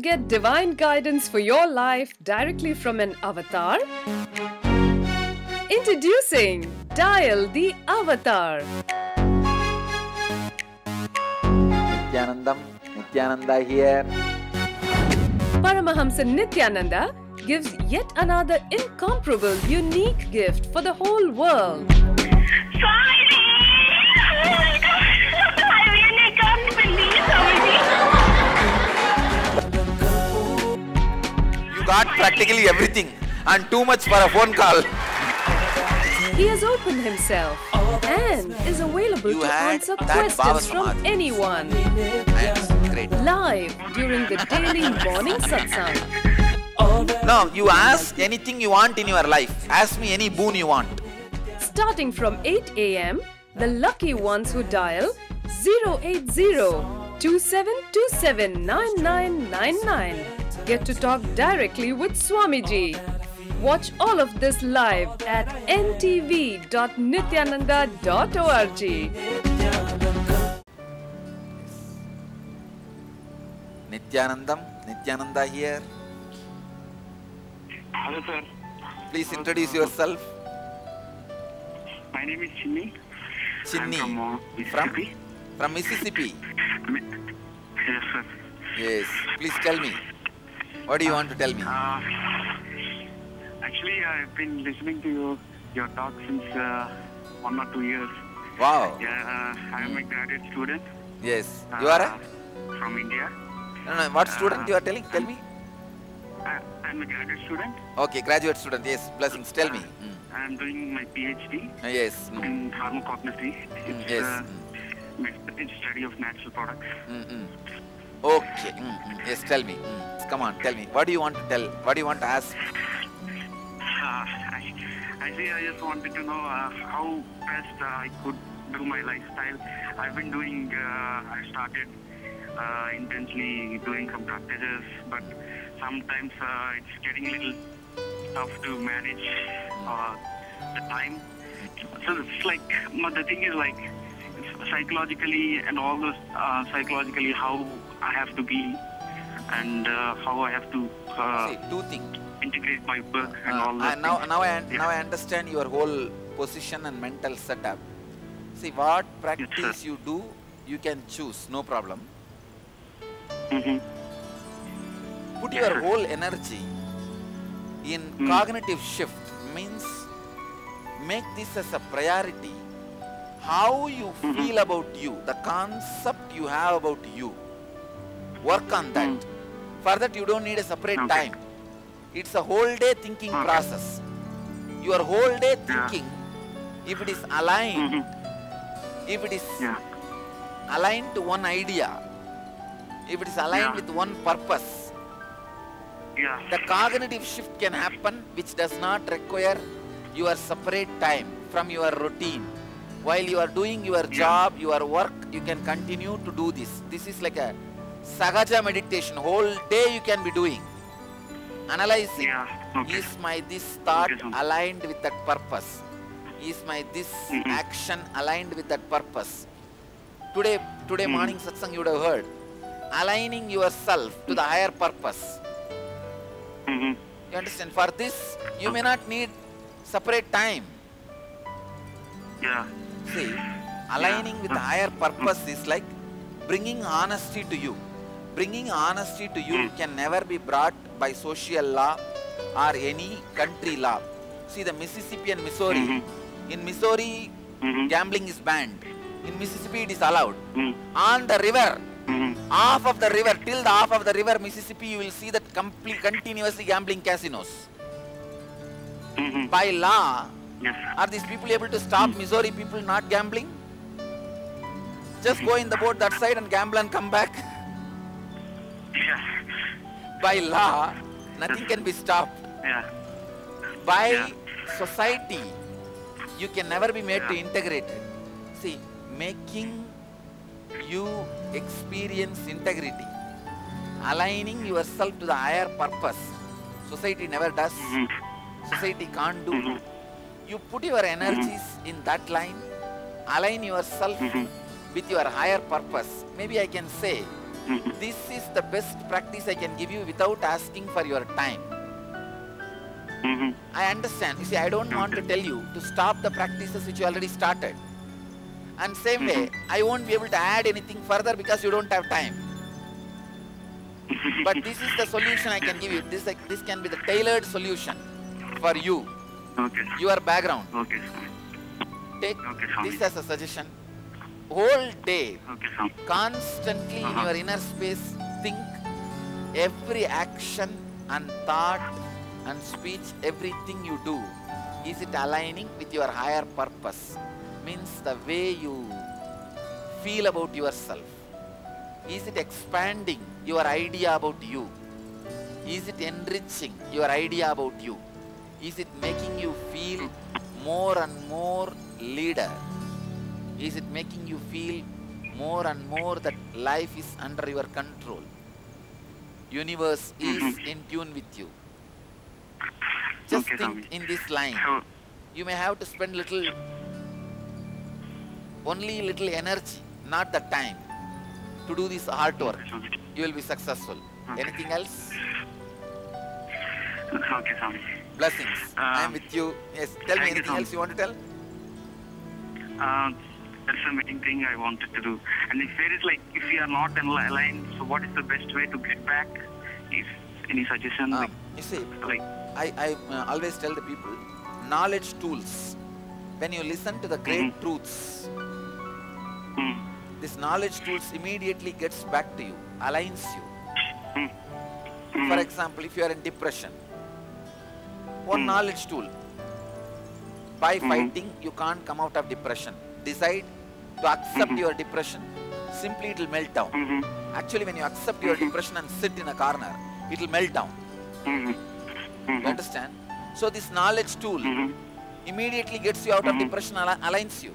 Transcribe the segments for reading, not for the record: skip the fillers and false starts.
get divine guidance for your life directly from an avatar? Introducing Dial the Avatar. Nityananda here. Paramahamsa Nityananda gives yet another incomparable, unique gift for the whole world. Swamiji! Oh my God! I really can't believe, Swamiji! You got practically everything and too much for a phone call. He has opened himself and is available to answer questions from anyone. Yes, great. Live during the daily morning satsang. No, you ask anything you want in your life. Ask me any boon you want. Starting from 8 a.m., the lucky ones who dial 080-2727-9999 get to talk directly with Swamiji. Watch all of this live at ntv.nityananda.org. Nityananda here. Hello, sir. Please introduce yourself. My name is Chinni. Chinni. I'm from Mississippi. From Mississippi. Yes, sir. Yes. Please tell me. What do you want to tell me? Actually, I've been listening to your talk since 1 or 2 years. Wow. Yeah, I'm a graduate student. Yes. You are a? From India. No. What student you are telling? Tell me. I'm a graduate student. Okay, graduate student. Yes. Blessings. Tell me. I'm doing my PhD Yes. in pharmacognosy. It's Yes. in study of natural products. Okay. Yes. Tell me. Come on. Tell me. What do you want to tell? What do you want to ask? Actually, I just wanted to know how best I could do my lifestyle. I've been doing, I started intensely doing some practices, but sometimes it's getting a little tough to manage the time. So it's like, the thing is like, psychologically and all those, psychologically how I have to be and how I have to See, two things. integrate my work and all that. Now I understand your whole position and mental setup. See, what practice you do, you can choose, no problem. Put your whole energy in cognitive shift, means make this as a priority. How you feel about you, the concept you have about you. Work on that. For that you don't need a separate time. It's a whole day thinking process. Your whole day thinking, if it is aligned, if it is aligned to one idea, if it is aligned with one purpose, the cognitive shift can happen, which does not require your separate time from your routine. While you are doing your job, your work, you can continue to do this. This is like a Sahaja meditation. Whole day you can be doing. Analyzing. Is my this thought aligned with that purpose? Is my this action aligned with that purpose? Today morning satsang you would have heard. Aligning yourself to the higher purpose. You understand? For this, you may not need separate time. See, aligning with the higher purpose is like bringing honesty to you. Bringing honesty to you can never be brought by social law or any country law. See, the Mississippi and Missouri. In Missouri, gambling is banned. In Mississippi, it is allowed. On the river, half of the river, till the half of the river, Mississippi, you will see that continuously gambling casinos. By law, are these people able to stop Missouri people not gambling? Just go in the boat that side and gamble and come back. By law, nothing can be stopped. By society, you can never be made to integrate it. See, making you experience integrity, aligning yourself to the higher purpose. Society never does. Society can't do. You put your energies in that line, align yourself with your higher purpose. Maybe I can say This is the best practice I can give you without asking for your time. I understand. You see, I don't want to tell you to stop the practices which you already started. And same way, I won't be able to add anything further because you don't have time. But this is the solution I can give you. This can be the tailored solution for you. Okay. Your background. Okay. Take Okay, this as a suggestion. Whole day, Okay, Swami. constantly in your inner space, think every action and thought and speech, everything you do, is it aligning with your higher purpose? Means the way you feel about yourself. Is it expanding your idea about you? Is it enriching your idea about you? Is it making you feel more and more leader? Is it making you feel more and more that life is under your control? Universe is in tune with you. Just Okay, think Swami. in this line. So, You may have to spend only little energy, not the time, to do this hard work. okay, Swami. You will be successful. Okay. Anything else? Okay, Swami. Blessings. I am with you. Yes, tell me thank you, anything Swami. else you want to tell? That's the main thing I wanted to do. And if there is if we are not aligned, so what is the best way to get back? If any suggestion? You see, like I always tell the people, knowledge tools. When you listen to the great truths, this knowledge tools immediately gets back to you, aligns you. For example, if you are in depression, one knowledge tool. By fighting, you can't come out of depression. Decide to accept your depression. Simply it will melt down. Actually, when you accept your depression and sit in a corner, it will melt down. You understand? So this knowledge tool immediately gets you out of depression, aligns you.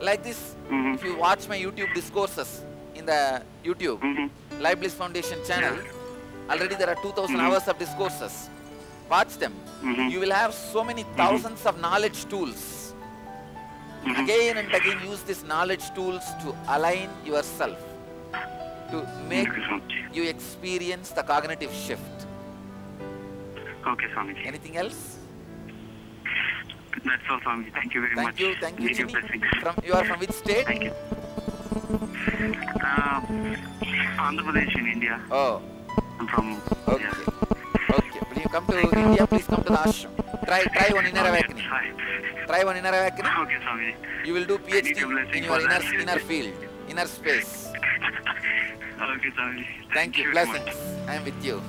Like this, if you watch my YouTube discourses in the YouTube, Life Bliss Foundation channel, already there are 2000 hours of discourses. Watch them. You will have so many thousands of knowledge tools. Again and again use these knowledge tools to align yourself, to make you experience the cognitive shift. Okay, Swami. Anything else? That's all, Swami. Thank you very much. Thank you, Need your Jimmy. blessings. You are from which state? Thank you. Andhra Pradesh in India. Oh, I'm from. okay. Okay. When you come to India, please come to the ashram. Try one inner awakening. Try one inner awakening. Okay, Swami. You will do I need your PhD blessing in your for that. inner field, inner space. Okay, Swami. Thank you. very much. Blessings. I am with you.